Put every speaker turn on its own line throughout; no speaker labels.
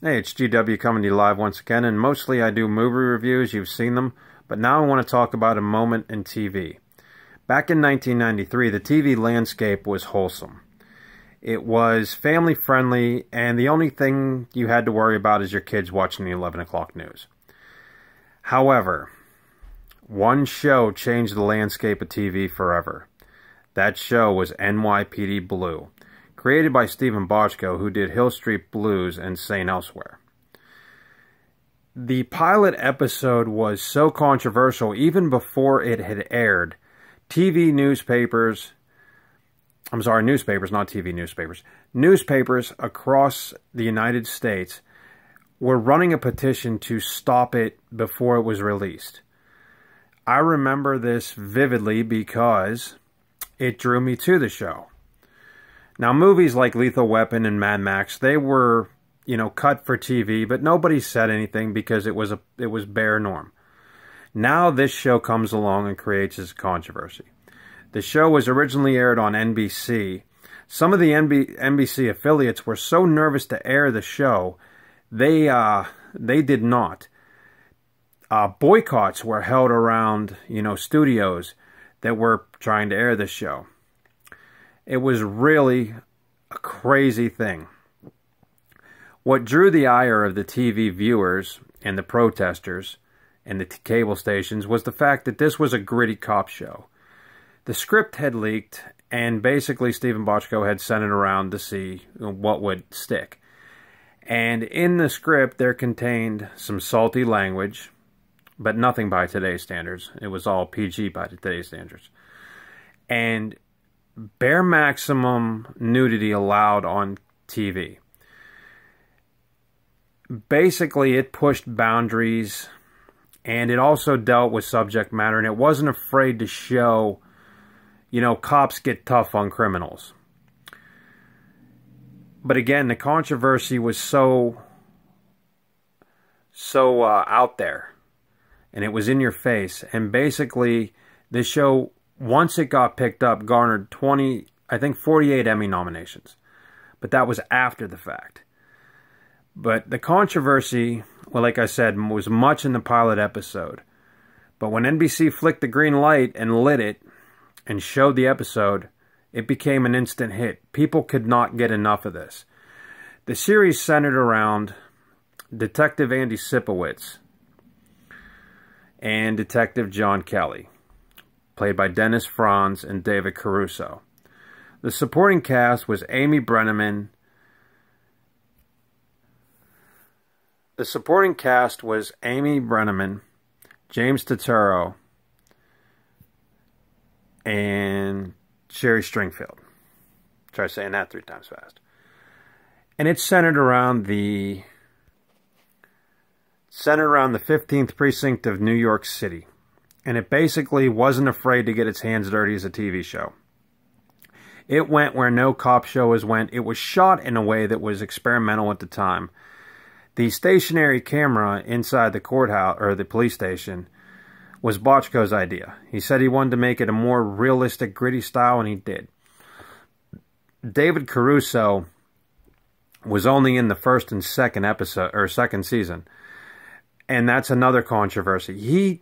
Hey, it's GW coming to you live once again, and mostly I do movie reviews. You've seen them, but now I want to talk about a moment in TV. Back in 1993, the TV landscape was wholesome. It was family-friendly, and the only thing you had to worry about is your kids watching the 11 o'clock news. However, one show changed the landscape of TV forever. That show was NYPD Blue, created by Steven Bochco, who did Hill Street Blues and St. Elsewhere. The pilot episode was so controversial, even before it had aired, newspapers, not TV newspapers, newspapers across the United States were running a petition to stop it before it was released. I remember this vividly because it drew me to the show. Now, movies like Lethal Weapon and Mad Max, they were, cut for TV, but nobody said anything because it was bare norm. Now this show comes along and creates this controversy. The show was originally aired on NBC. Some of the NBC affiliates were so nervous to air the show, they did not. Boycotts were held around, studios that were trying to air the show. It was really a crazy thing. What drew the ire of the TV viewers and the protesters and the cable stations was the fact that this was a gritty cop show. The script had leaked, and basically Steven Bochco had sent it around to see what would stick. And in the script, there contained some salty language, but nothing by today's standards. It was all PG by today's standards. And bare maximum nudity allowed on TV. Basically, it pushed boundaries, and it also dealt with subject matter, and it wasn't afraid to show, cops get tough on criminals. But again, the controversy was so out there, and it was in your face. And basically, this show, once it got picked up, garnered 48 Emmy nominations. But that was after the fact. But the controversy, well, like I said, was much in the pilot episode. But when NBC flicked the green light and lit it and showed the episode, it became an instant hit. People could not get enough of this. The series centered around Detective Andy Sipowicz and Detective John Kelly, played by Dennis Franz and David Caruso. The supporting cast was Amy Brenneman. James Turturro, and Sherry Stringfield. Try saying that 3 times fast. And it's centered around the 15th precinct of New York City. And it basically wasn't afraid to get its hands dirty as a TV show. It went where no cop show has went. It was shot in a way that was experimental at the time. The stationary camera inside the courthouse, or the police station, was Bochco's idea. He said he wanted to make it a more realistic, gritty style, and he did. David Caruso was only in the first and second season. And that's another controversy. He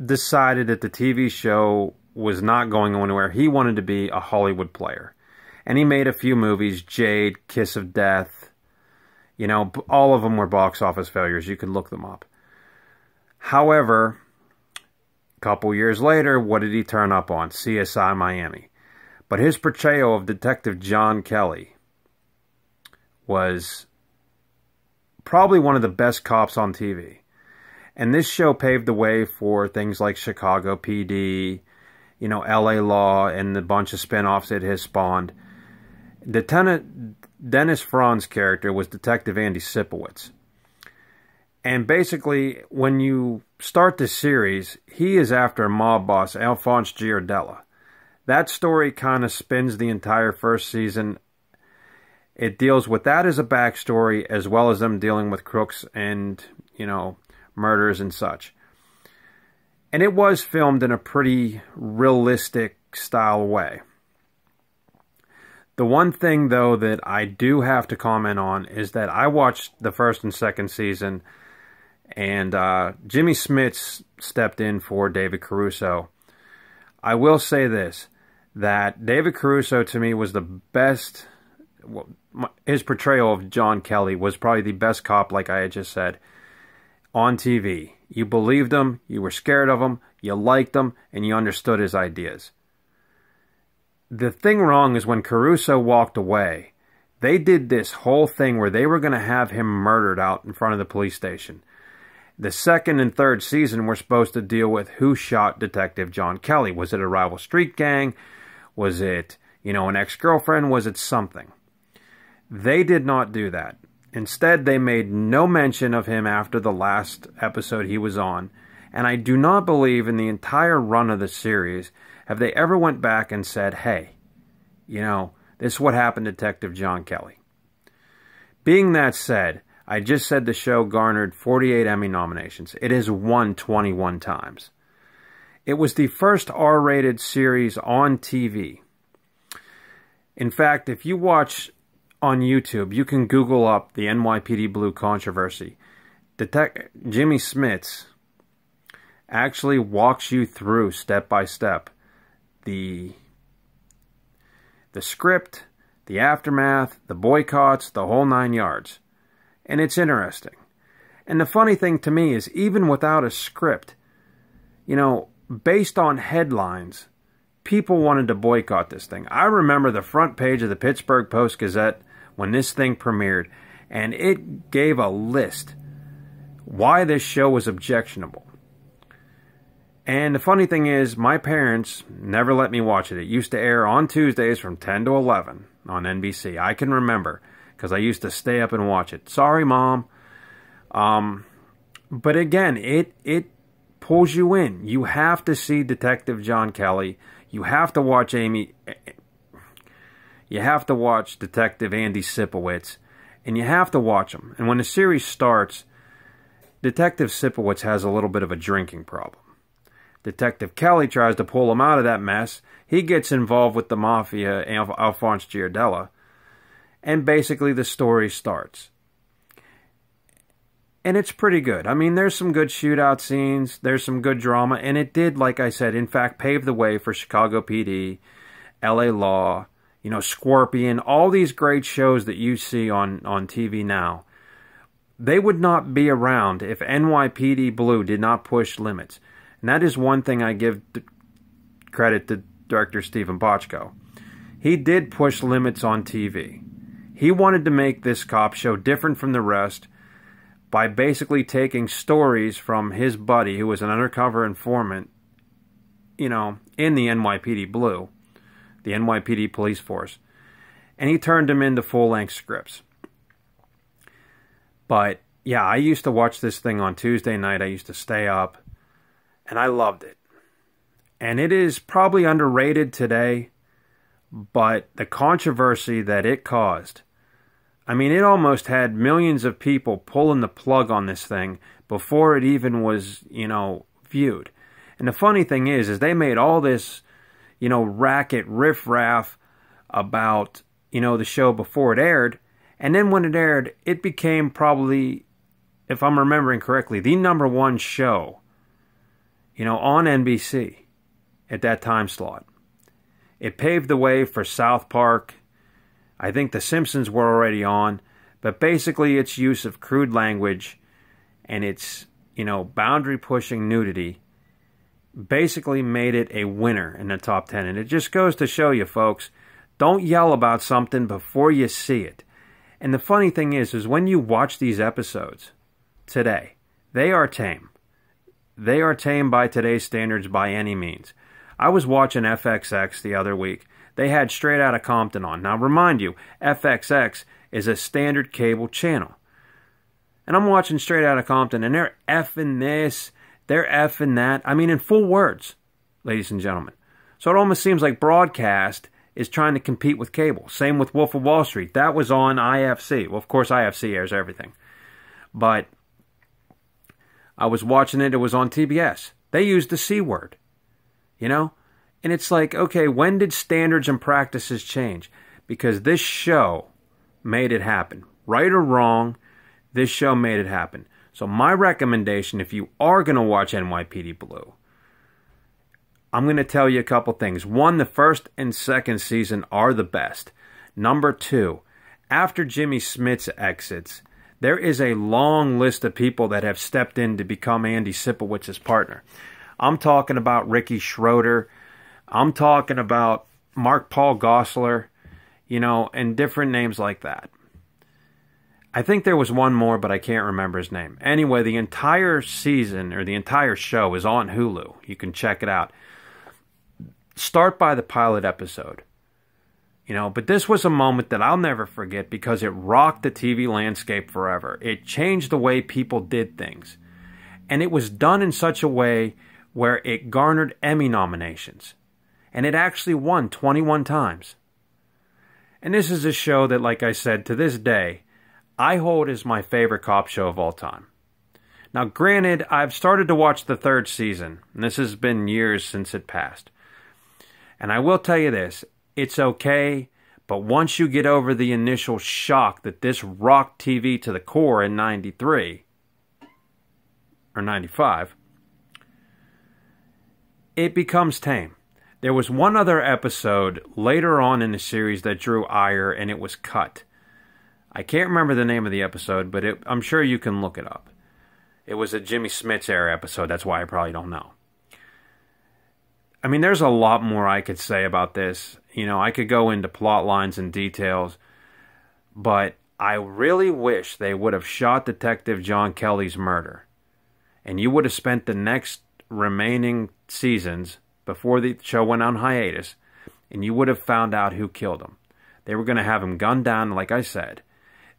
decided that the TV show was not going anywhere. He wanted to be a Hollywood player. And he made a few movies, Jade, Kiss of Death. All of them were box office failures. You could look them up. However, a couple years later, what did he turn up on? CSI Miami. But his portrayal of Detective John Kelly was probably one of the best cops on TV. And this show paved the way for things like Chicago PD, LA Law, and the bunch of spin-offs it has spawned. Dennis Franz's character was Detective Andy Sipowicz. And basically, when you start the series, he is after mob boss Alphonse Giardella. That story kind of spins the entire first season. It deals with that as a backstory, as well as them dealing with crooks and, murders and such. And it was filmed in a pretty realistic style way. The one thing, though, that I do have to comment on is that I watched the first and second season, and Jimmy Smits stepped in for David Caruso. I will say this, that David Caruso, to me, was the best. Well, his portrayal of John Kelly was probably the best cop, like I had just said, on TV. You believed him, you were scared of him, you liked him, and you understood his ideas. The thing wrong is when Caruso walked away, they did this whole thing where they were going to have him murdered out in front of the police station. The second and third season were supposed to deal with who shot Detective John Kelly. Was it a rival street gang? Was it, an ex-girlfriend? Was it something? They did not do that. Instead, they made no mention of him after the last episode he was on. And I do not believe in the entire run of the series have they ever went back and said, hey, this is what happened to Detective John Kelly. Being that said, I just said the show garnered 48 Emmy nominations. It has won 21 times. It was the first R-rated series on TV. In fact, if you watch on YouTube, you can Google up the NYPD Blue controversy. Jimmy Smits actually walks you through step by step the script, the aftermath, the boycotts, the whole 9 yards. And it's interesting. And the funny thing to me is, even without a script, based on headlines, people wanted to boycott this thing. I remember the front page of the Pittsburgh Post-Gazette when this thing premiered, and it gave a list why this show was objectionable. And the funny thing is, my parents never let me watch it. It used to air on Tuesdays from 10 to 11 on NBC. I can remember, because I used to stay up and watch it. Sorry, Mom. But again, it pulls you in. You have to see Detective John Kelly. You have to watch You have to watch Detective Andy Sipowicz. And you have to watch them. And when the series starts, Detective Sipowicz has a little bit of a drinking problem. Detective Kelly tries to pull him out of that mess. He gets involved with the mafia, Alphonse Giardella. And basically the story starts. And it's pretty good. I mean, there's some good shootout scenes. There's some good drama. And it did, like I said, in fact, pave the way for Chicago PD, LA Law, Scorpion, all these great shows that you see on TV now. They would not be around if NYPD Blue did not push limits. And that is one thing I give credit to director Stephen Bochco. He did push limits on TV. He wanted to make this cop show different from the rest by basically taking stories from his buddy, who was an undercover informant, in the NYPD Blue, the NYPD police force, and he turned them into full-length scripts. But, yeah, I used to watch this thing on Tuesday night. I used to stay up, and I loved it. And it is probably underrated today, but the controversy that it caused, I mean, it almost had millions of people pulling the plug on this thing before it even was, viewed. And the funny thing is they made all this, racket, riffraff about, the show before it aired. And then when it aired, it became probably, if I'm remembering correctly, the #1 show, on NBC at that time slot. It paved the way for South Park. I think The Simpsons were already on, but basically its use of crude language and its, boundary-pushing nudity basically made it a winner in the top 10. And it just goes to show you, folks, don't yell about something before you see it. And the funny thing is when you watch these episodes today, they are tame. They are tame by today's standards by any means. I was watching FXX the other week. They had Straight Outta Compton on. Now, remind you, FXX is a standard cable channel. And I'm watching Straight Outta Compton, and they're effing this, they're effing that. I mean, in full words, ladies and gentlemen. So it almost seems like broadcast is trying to compete with cable. Same with Wolf of Wall Street. That was on IFC. Well, of course, IFC airs everything. But I was watching it. It was on TBS. They used the C word. And it's like, okay, when did standards and practices change? because this show made it happen. Right or wrong, this show made it happen. So my recommendation, if you are going to watch NYPD Blue, I'm going to tell you a couple things. One, the first and second season are the best. Number two, after Jimmy Smits exits, there is a long list of people that have stepped in to become Andy Sipowicz's partner. I'm talking about Ricky Schroeder. I'm talking about Mark Paul Gosselaar, you know, and different names like that. I think there was one more, but I can't remember his name. Anyway, the entire season, or the entire show, is on Hulu. You can check it out. Start by the pilot episode. You know, but this was a moment that I'll never forget because it rocked the TV landscape forever. It changed the way people did things. And it was done in such a way where it garnered Emmy nominations. And it actually won 21 times. And this is a show that, like I said, to this day, I hold as my favorite cop show of all time. Now, granted, I've started to watch the third season, and this has been years since it passed. And I will tell you this, it's okay, but once you get over the initial shock that this rocked TV to the core in 93, or 95, it becomes tame. There was one other episode later on in the series that drew ire, and it was cut. I can't remember the name of the episode, but I'm sure you can look it up. It was a Jimmy Smits era episode, that's why I probably don't know. I mean, there's a lot more I could say about this. You know, I could go into plot lines and details, but I really wish they would have shot Detective John Kelly's murder. And you would have spent the next remaining seasons before the show went on hiatus, and you would have found out who killed him. They were going to have him gunned down, like I said.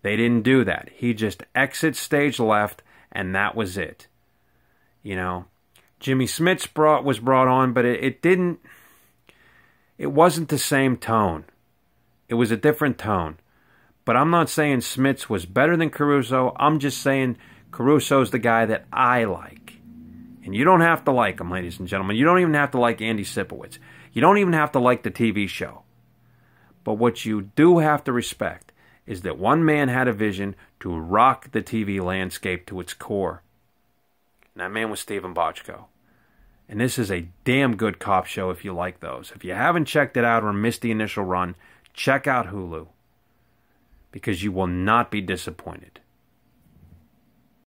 They didn't do that. He just exits stage left, and that was it. You know, Jimmy Smits was brought on, but it wasn't the same tone. It was a different tone. But I'm not saying Smits was better than Caruso. I'm just saying Caruso's the guy that I like. And you don't have to like him, ladies and gentlemen. You don't even have to like Andy Sipowicz. You don't even have to like the TV show. But what you do have to respect is that one man had a vision to rock the TV landscape to its core. And that man was Stephen Bochco. And this is a damn good cop show if you like those. If you haven't checked it out or missed the initial run, check out Hulu. Because you will not be disappointed.